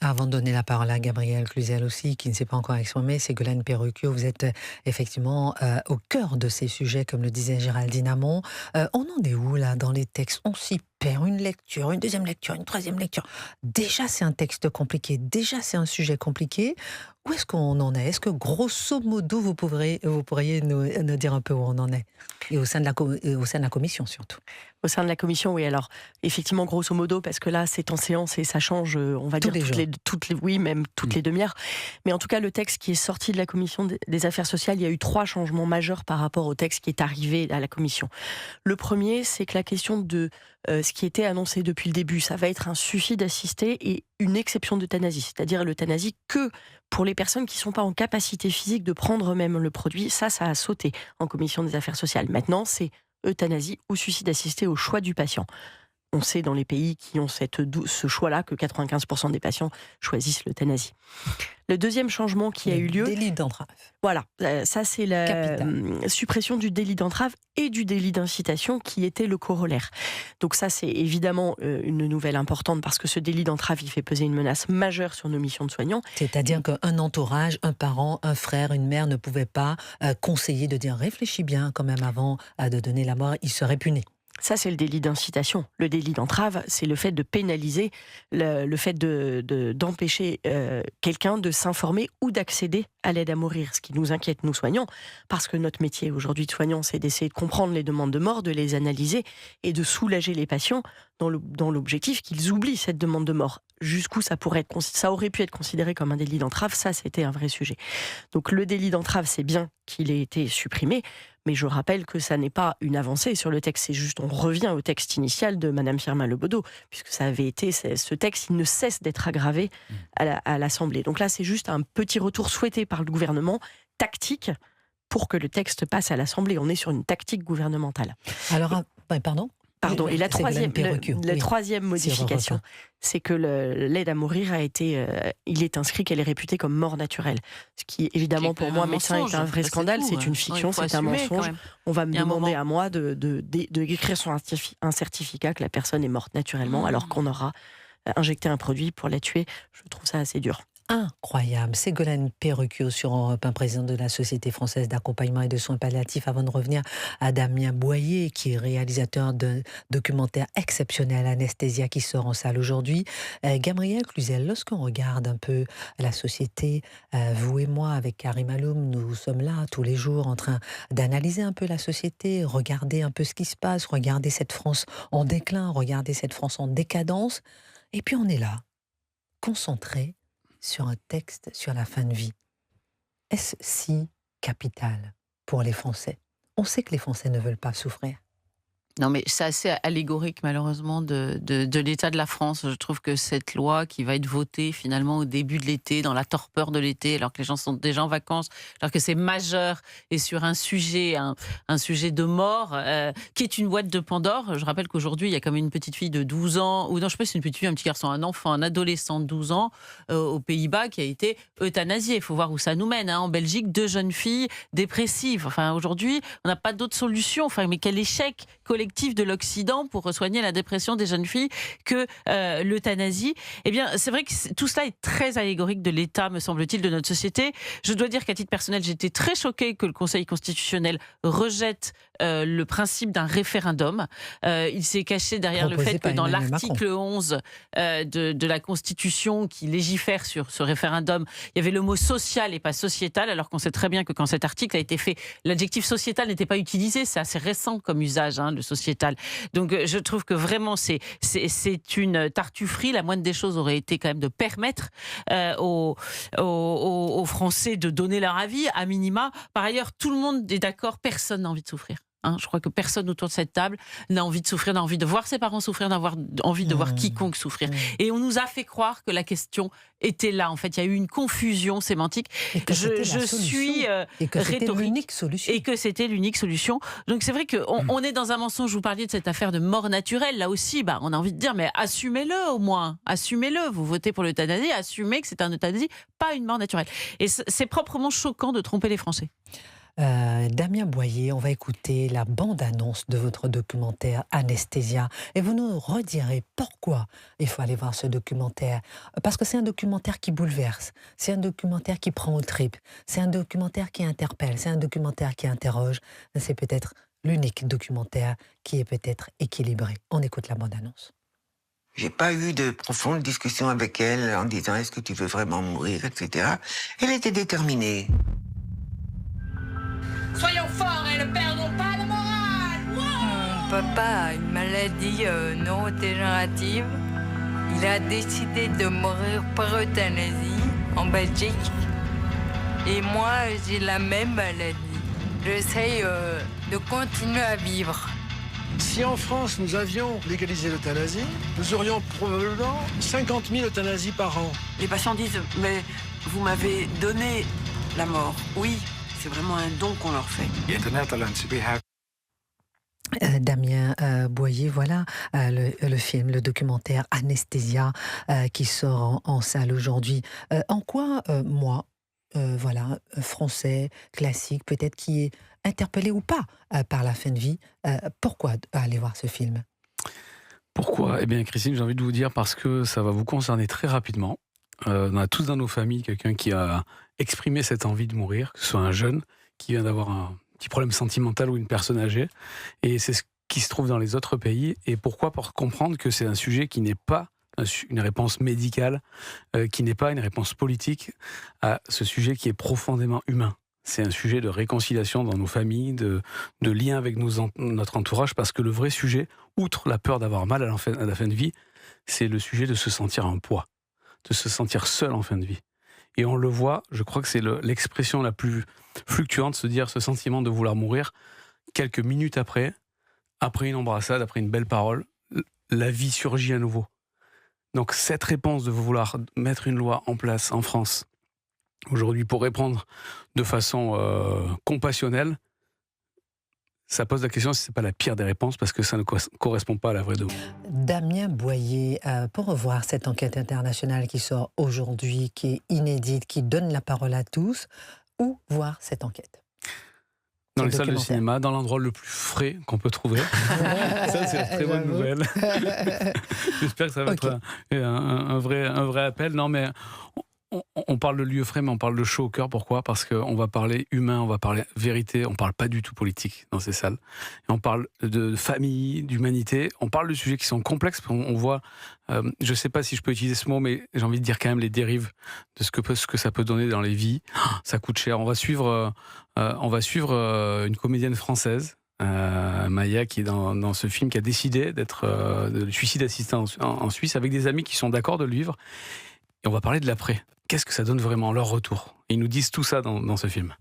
Avant de donner la parole à Gabriel Cluzel aussi, qui ne s'est pas encore exprimé, Ségolène Perruchio, vous êtes effectivement au cœur de ces sujets, comme le disait Géraldine Amont. On en est où là dans les textes? On s'y perd, une lecture, une deuxième lecture, une troisième lecture. Déjà c'est un texte compliqué, déjà c'est un sujet compliqué. Où est-ce qu'on en est? Est-ce que grosso modo vous pourriez nous dire un peu où on en est? Et au sein de au sein de la commission surtout. Au sein de la commission, oui. Alors, effectivement, grosso modo, parce que là, c'est en séance et ça change, on va Tous dire, les jours. oui, même toutes les demi-heures. Mais en tout cas, le texte qui est sorti de la commission des affaires sociales, il y a eu 3 changements majeurs par rapport au texte qui est arrivé à la commission. Le premier, c'est que la question de ce qui était annoncé depuis le début, ça va être un suicide assisté et une exception d'euthanasie. C'est-à-dire l'euthanasie que pour les personnes qui ne sont pas en capacité physique de prendre eux-mêmes le produit. Ça a sauté en commission des affaires sociales. Maintenant, c'est euthanasie ou suicide assisté au choix du patient. On sait dans les pays qui ont ce choix-là que 95% des patients choisissent l'euthanasie. Le deuxième changement qui a eu lieu, Délit d'entrave. voilà, ça c'est la suppression du délit d'entrave et du délit d'incitation qui était le corollaire. Donc ça c'est évidemment une nouvelle importante parce que ce délit d'entrave il fait peser une menace majeure sur nos missions de soignants. C'est-à-dire qu'un entourage, un parent, un frère, une mère ne pouvait pas conseiller de dire réfléchis bien quand même avant de donner la mort, il serait puni. Ça, c'est le délit d'incitation. Le délit d'entrave, c'est le fait de pénaliser, le fait d'empêcher quelqu'un de s'informer ou d'accéder à l'aide à mourir. Ce qui nous inquiète, nous soignants, parce que notre métier aujourd'hui de soignant, c'est d'essayer de comprendre les demandes de mort, de les analyser et de soulager les patients dans l'objectif qu'ils oublient cette demande de mort. Jusqu'où ça aurait pu être considéré comme un délit d'entrave, ça c'était un vrai sujet. Donc le délit d'entrave, c'est bien qu'il ait été supprimé, mais je rappelle que ça n'est pas une avancée sur le texte, c'est juste on revient au texte initial de Madame Firmin Lebaudot, puisque ça avait été, ce texte, il ne cesse d'être aggravé à l'Assemblée. Donc là, c'est juste un petit retour souhaité par le gouvernement, tactique, pour que le texte passe à l'Assemblée. On est sur une tactique gouvernementale. Alors, pardon. Pardon, et la Oui. troisième modification, c'est que l'aide à mourir il est inscrit qu'elle est réputée comme mort naturelle. Ce qui, évidemment, pour moi, médecin, est un vrai scandale, c'est une fiction, c'est un mensonge. On va me demander à moi d'écrire sur un certificat que la personne est morte naturellement, alors qu'on aura injecté un produit pour la tuer. Je trouve ça assez dur. Incroyable. Ségolène Perruchio sur Europe 1, présidente de la Société française d'accompagnement et de soins palliatifs. Avant de revenir à Damien Boyer, qui est réalisateur de documentaire exceptionnel Anesthésia qui sort en salle aujourd'hui. Gabriel Cluzel, lorsqu'on regarde un peu la société, vous et moi avec Karim Aloum, nous sommes là tous les jours en train d'analyser un peu la société, regarder un peu ce qui se passe, regarder cette France en déclin, regarder cette France en décadence. Et puis on est là, concentré sur un texte sur la fin de vie. Est-ce si capital pour les Français? On sait que les Français ne veulent pas souffrir. Non, mais c'est assez allégorique, malheureusement, de l'état de la France. Je trouve que cette loi qui va être votée, finalement, au début de l'été, dans la torpeur de l'été, alors que les gens sont déjà en vacances, alors que c'est majeur, et sur un sujet de mort, qui est une boîte de Pandore. Je rappelle qu'aujourd'hui, il y a quand même une petite fille de 12 ans, ou non, je sais pas si c'est une petite fille, un petit garçon, un enfant, un adolescent de 12 ans, aux Pays-Bas, qui a été euthanasié. Il faut voir où ça nous mène. En Belgique, 2 jeunes filles dépressives. Enfin, aujourd'hui, on n'a pas d'autre solution. Enfin, mais quel échec collectif de l'Occident pour soigner la dépression des jeunes filles que l'euthanasie. Eh bien, c'est vrai que tout cela est très allégorique de l'état, me semble-t-il, de notre société. Je dois dire qu'à titre personnel, j'étais très choquée que le Conseil constitutionnel rejette le principe d'un référendum. Il s'est caché derrière le fait que dans l'article 11 de la Constitution qui légifère sur ce référendum, il y avait le mot social et pas sociétal, alors qu'on sait très bien que quand cet article a été fait, l'adjectif sociétal n'était pas utilisé. C'est assez récent comme usage, le sociétal. Donc je trouve que vraiment c'est une tartufferie. La moindre des choses aurait été quand même de permettre aux Français de donner leur avis, à minima. Par ailleurs, tout le monde est d'accord, personne n'a envie de souffrir. Je crois que personne autour de cette table n'a envie de souffrir, n'a envie de voir ses parents souffrir, n'a envie de voir quiconque souffrir. Et on nous a fait croire que la question était là. En fait, il y a eu une confusion sémantique. Et que je suis et que c'était rhétorique. l'unique solution. Et que c'était l'unique solution. Donc c'est vrai qu'on est dans un mensonge. Vous parliez de cette affaire de mort naturelle. Là aussi, on a envie de dire, mais assumez-le au moins. Assumez-le. Vous votez pour l'euthanasie, assumez que c'est un euthanasie, pas une mort naturelle. Et c'est proprement choquant de tromper les Français. Damien Boyer, on va écouter la bande-annonce de votre documentaire Anesthésia et vous nous redirez pourquoi il faut aller voir ce documentaire. Parce que c'est un documentaire qui bouleverse, c'est un documentaire qui prend aux tripes, c'est un documentaire qui interpelle, c'est un documentaire qui interroge. C'est peut-être l'unique documentaire qui est peut-être équilibré. On écoute la bande-annonce. J'ai pas eu de profonde discussion avec elle en disant est-ce que tu veux vraiment mourir, etc. Elle était déterminée. Soyons forts et ne perdons pas le moral. Mon papa a une maladie neurodégénérative. Il a décidé de mourir par euthanasie en Belgique. Et moi, j'ai la même maladie. J'essaye de continuer à vivre. Si en France nous avions légalisé l'euthanasie, nous aurions probablement 50 000 euthanasies par an. Les patients disent « mais vous m'avez donné la mort ». Oui, c'est vraiment un don qu'on leur fait. Damien Boyer, voilà le film, le documentaire Anesthésia qui sort en salle aujourd'hui. En quoi, moi, voilà, français, classique, peut-être qui est interpellé ou pas par la fin de vie, pourquoi aller voir ce film ? Pourquoi ? Eh bien, Christine, j'ai envie de vous dire parce que ça va vous concerner très rapidement. On a tous dans nos familles quelqu'un qui a exprimé cette envie de mourir, que ce soit un jeune qui vient d'avoir un petit problème sentimental ou une personne âgée. Et c'est ce qui se trouve dans les autres pays. Et pourquoi ? Pour comprendre que c'est un sujet qui n'est pas une réponse médicale, qui n'est pas une réponse politique à ce sujet qui est profondément humain. C'est un sujet de réconciliation dans nos familles, de lien avec notre entourage, parce que le vrai sujet, outre la peur d'avoir mal à la fin de vie, c'est le sujet de se sentir un poids, de se sentir seul en fin de vie. Et on le voit, je crois que c'est l'expression la plus fluctuante, se dire ce sentiment de vouloir mourir, quelques minutes après une embrassade, après une belle parole, la vie surgit à nouveau. Donc cette réponse de vouloir mettre une loi en place en France, aujourd'hui, pour répondre de façon compassionnelle, ça pose la question si ce n'est pas la pire des réponses, parce que ça ne correspond pas à la vraie demande. Damien Boyer, pour revoir cette enquête internationale qui sort aujourd'hui, qui est inédite, qui donne la parole à tous, où voir cette enquête ? Dans les salles de cinéma, dans l'endroit le plus frais qu'on peut trouver. Ça, c'est une très bonne nouvelle. J'espère que ça va être un vrai appel. Non, mais on parle de lieu frais, mais on parle de chaud au cœur. Pourquoi ? Parce qu'on va parler humain, on va parler vérité, on ne parle pas du tout politique dans ces salles. Et on parle de famille, d'humanité, on parle de sujets qui sont complexes. On voit, je ne sais pas si je peux utiliser ce mot, mais j'ai envie de dire quand même les dérives de ce que ça peut donner dans les vies. Ça coûte cher. On va suivre une comédienne française, Maya, qui est dans ce film, qui a décidé d'être de suicide assisté en Suisse, avec des amis qui sont d'accord de le vivre. Et on va parler de l'après. Qu'est-ce que ça donne vraiment, leur retour ? Et ils nous disent tout ça dans ce film.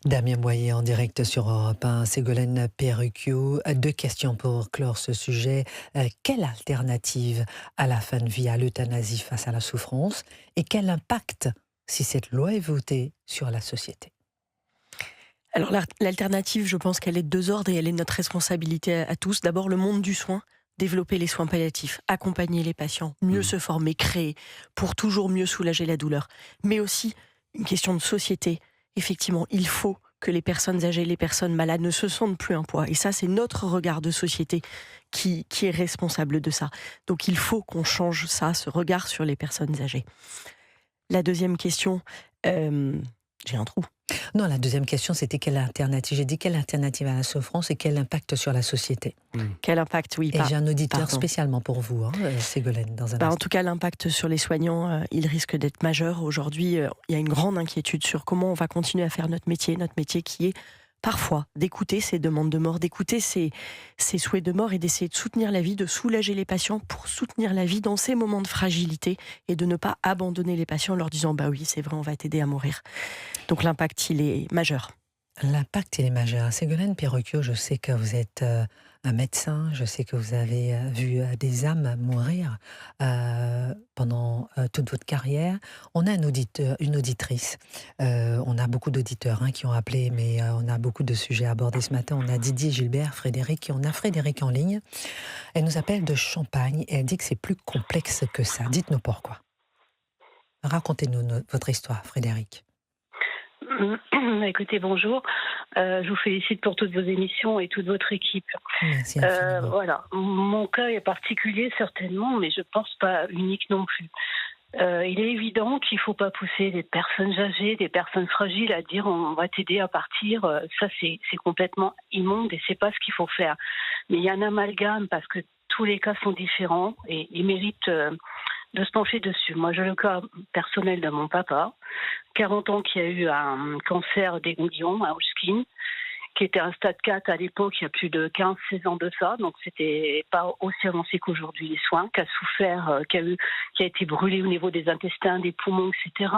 Damien Boyer en direct sur Europe 1, Ségolène Perruchio. 2 questions pour clore ce sujet. Quelle alternative à la fin de vie, à l'euthanasie face à la souffrance ? Et quel impact, si cette loi est votée, sur la société ? Alors l'alternative, je pense qu'elle est de 2 ordres et elle est notre responsabilité à tous. D'abord, le monde du soin. Développer les soins palliatifs, accompagner les patients, mieux se former, créer, pour toujours mieux soulager la douleur. Mais aussi, une question de société. Effectivement, il faut que les personnes âgées, les personnes malades ne se sentent plus un poids. Et ça, c'est notre regard de société qui est responsable de ça. Donc il faut qu'on change ça, ce regard sur les personnes âgées. La deuxième question, j'ai un trou. Non, la deuxième question, c'était quelle alternative ? J'ai dit quelle alternative à la souffrance et quel impact sur la société ? Quel impact, oui. Et j'ai un auditeur spécialement pour vous, Ségolène, dans un instant. En tout cas, l'impact sur les soignants, il risque d'être majeur. Aujourd'hui, il y a une grande inquiétude sur comment on va continuer à faire notre métier qui est parfois d'écouter ces demandes de mort, d'écouter ces souhaits de mort et d'essayer de soutenir la vie, de soulager les patients pour soutenir la vie dans ces moments de fragilité et de ne pas abandonner les patients en leur disant « bah oui, c'est vrai, on va t'aider à mourir ». Donc l'impact, il est majeur. L'impact, il est majeur. Ségolène Perruchio, je sais que vous êtes un médecin, je sais que vous avez vu des âmes mourir pendant toute votre carrière. On a un auditeur, une auditrice. On a beaucoup d'auditeurs qui ont appelé, mais on a beaucoup de sujets abordés ce matin. On a Didier, Gilbert, Frédéric, et on a Frédéric en ligne. Elle nous appelle de Champagne et elle dit que c'est plus complexe que ça. Dites-nous pourquoi. Racontez-nous votre histoire, Frédéric. Écoutez, bonjour. Je vous félicite pour toutes vos émissions et toute votre équipe. Merci infiniment. Voilà, mon cas est particulier certainement, mais je pense pas unique non plus. Il est évident qu'il ne faut pas pousser des personnes âgées, des personnes fragiles à dire on va t'aider à partir. Ça, c'est complètement immonde et c'est pas ce qu'il faut faire. Mais il y a un amalgame parce que tous les cas sont différents et ils méritent de se pencher dessus. Moi, j'ai le cas personnel de mon papa, 40 ans, qui a eu un cancer des ganglions, un Hodgkin, qui était un stade 4 à l'époque, il y a plus de 15-16 ans de ça, donc c'était pas aussi avancé qu'aujourd'hui les soins, qui a souffert, qui a été brûlé au niveau des intestins, des poumons, etc.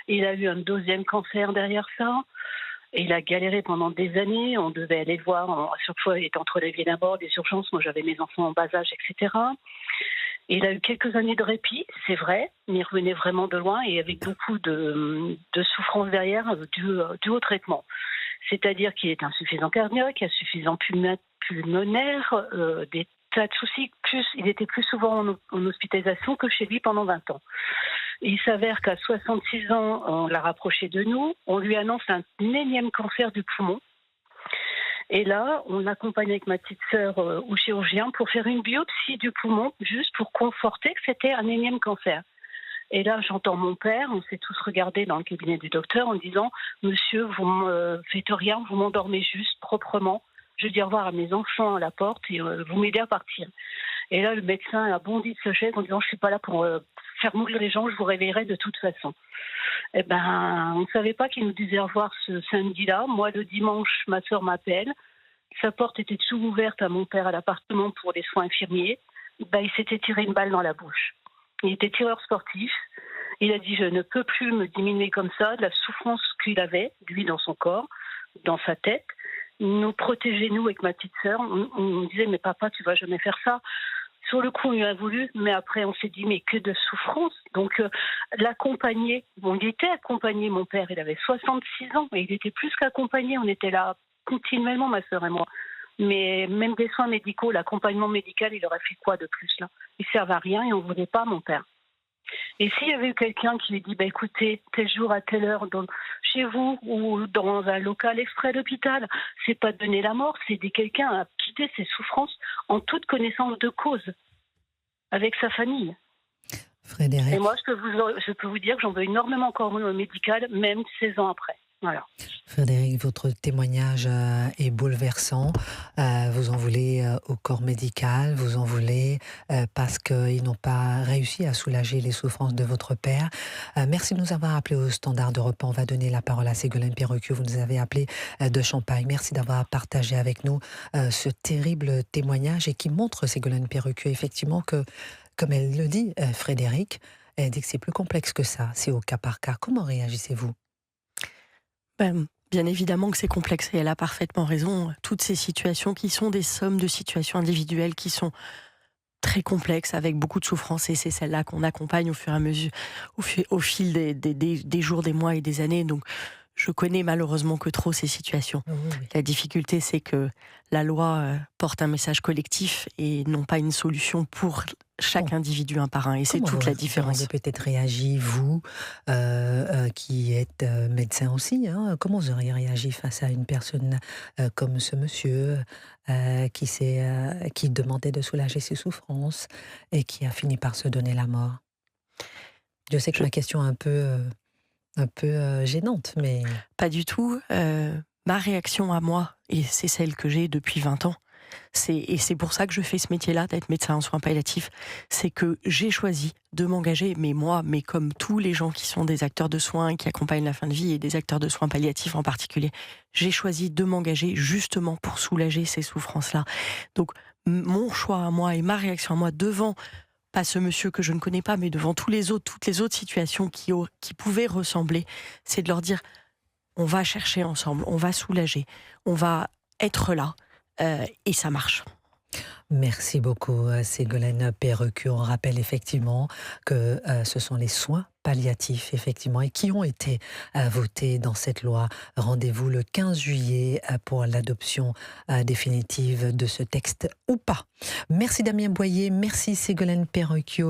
Il a eu un deuxième cancer derrière ça, et il a galéré pendant des années, on devait aller le voir, à chaque fois il était entre la vie et la mort, des urgences, moi j'avais mes enfants en bas âge, etc. Et il a eu quelques années de répit, c'est vrai, mais il revenait vraiment de loin et avec beaucoup de souffrance derrière dû au traitement. C'est-à-dire qu'il est insuffisant cardiaque, insuffisant pulmonaire, des tas de soucis. Il était plus souvent en hospitalisation que chez lui pendant 20 ans. Et il s'avère qu'à 66 ans, on l'a rapproché de nous. On lui annonce un énième cancer du poumon. Et là, on l'accompagne avec ma petite sœur au chirurgien pour faire une biopsie du poumon, juste pour conforter que c'était un énième cancer. Et là, j'entends mon père, on s'est tous regardés dans le cabinet du docteur en disant « Monsieur, vous ne faites rien, vous m'endormez juste, proprement. Je dis au revoir à mes enfants à la porte et vous m'aidez à partir. » Et là, le médecin a bondi de sa chaise en disant « Je ne suis pas là pour faire mourir les gens, je vous réveillerai de toute façon. » Eh ben, on ne savait pas qu'il nous disait au revoir ce samedi-là. Moi, le dimanche, ma sœur m'appelle. Sa porte était sous ouverte à mon père à l'appartement pour les soins infirmiers. Ben, il s'était tiré une balle dans la bouche. Il était tireur sportif. Il a dit « Je ne peux plus me diminuer comme ça, de la souffrance qu'il avait, lui, dans son corps, dans sa tête. Nous protéger, nous, avec ma petite sœur. On me disait « Mais papa, tu vas jamais faire ça. » Sur le coup, on lui a voulu, mais après, on s'est dit « Mais que de souffrance !» Donc, l'accompagner, il était accompagné, mon père. Il avait 66 ans, et il était plus qu'accompagné. On était là continuellement, ma sœur et moi. Mais même des soins médicaux, l'accompagnement médical, il aurait fait quoi de plus là? Il ne servait à rien et on ne voulait pas, mon père. Et s'il y avait eu quelqu'un qui lui dit écoutez, tel jour à telle heure, chez vous ou dans un local exprès de l'hôpital, c'est pas donner la mort, c'est aider quelqu'un à quitter ses souffrances en toute connaissance de cause, avec sa famille. Frédéric. Et moi, je peux vous dire que j'en veux énormément encore au médical, même 16 ans après. Voilà. Frédéric, votre témoignage est bouleversant. Vous en voulez au corps médical, vous en voulez parce qu'ils n'ont pas réussi à soulager les souffrances de votre père. Merci de nous avoir appelés au Standard de Repas. On va donner la parole à Ségolène Perruquier. Vous nous avez appelés de Champagne. Merci d'avoir partagé avec nous ce terrible témoignage et qui montre, Ségolène Perruquier, effectivement que, comme elle le dit, Frédéric, elle dit que c'est plus complexe que ça. C'est au cas par cas. Comment réagissez-vous ? Bien évidemment que c'est complexe et elle a parfaitement raison. Toutes ces situations qui sont des sommes de situations individuelles qui sont très complexes avec beaucoup de souffrance et c'est celle-là qu'on accompagne au fur et à mesure, au fil des jours, des mois et des années. Donc je connais malheureusement que trop ces situations. Oui. La difficulté, c'est que la loi porte un message collectif et non pas une solution pour chaque individu un par un. Et c'est toute la différence. Vous auriez peut-être réagi, vous, qui êtes médecin aussi, comment vous auriez réagi face à une personne comme ce monsieur qui demandait de soulager ses souffrances et qui a fini par se donner la mort? Je sais que ma question est un peu gênante, mais... Pas du tout. Ma réaction à moi, et c'est celle que j'ai depuis 20 ans, et c'est pour ça que je fais ce métier-là, d'être médecin en soins palliatifs, c'est que j'ai choisi de m'engager, mais comme tous les gens qui sont des acteurs de soins, qui accompagnent la fin de vie, et des acteurs de soins palliatifs en particulier, j'ai choisi de m'engager justement pour soulager ces souffrances-là. Donc, mon choix à moi et ma réaction à moi devant... pas ce monsieur que je ne connais pas, mais devant toutes les autres situations qui pouvaient ressembler, c'est de leur dire, on va chercher ensemble, on va soulager, on va être là, et ça marche. Merci beaucoup, Ségolène Perruquier. On rappelle effectivement que ce sont les soins palliatifs, effectivement, et qui ont été votés dans cette loi. Rendez-vous le 15 juillet pour l'adoption définitive de ce texte ou pas. Merci Damien Boyer, merci Ségolène Perruquier.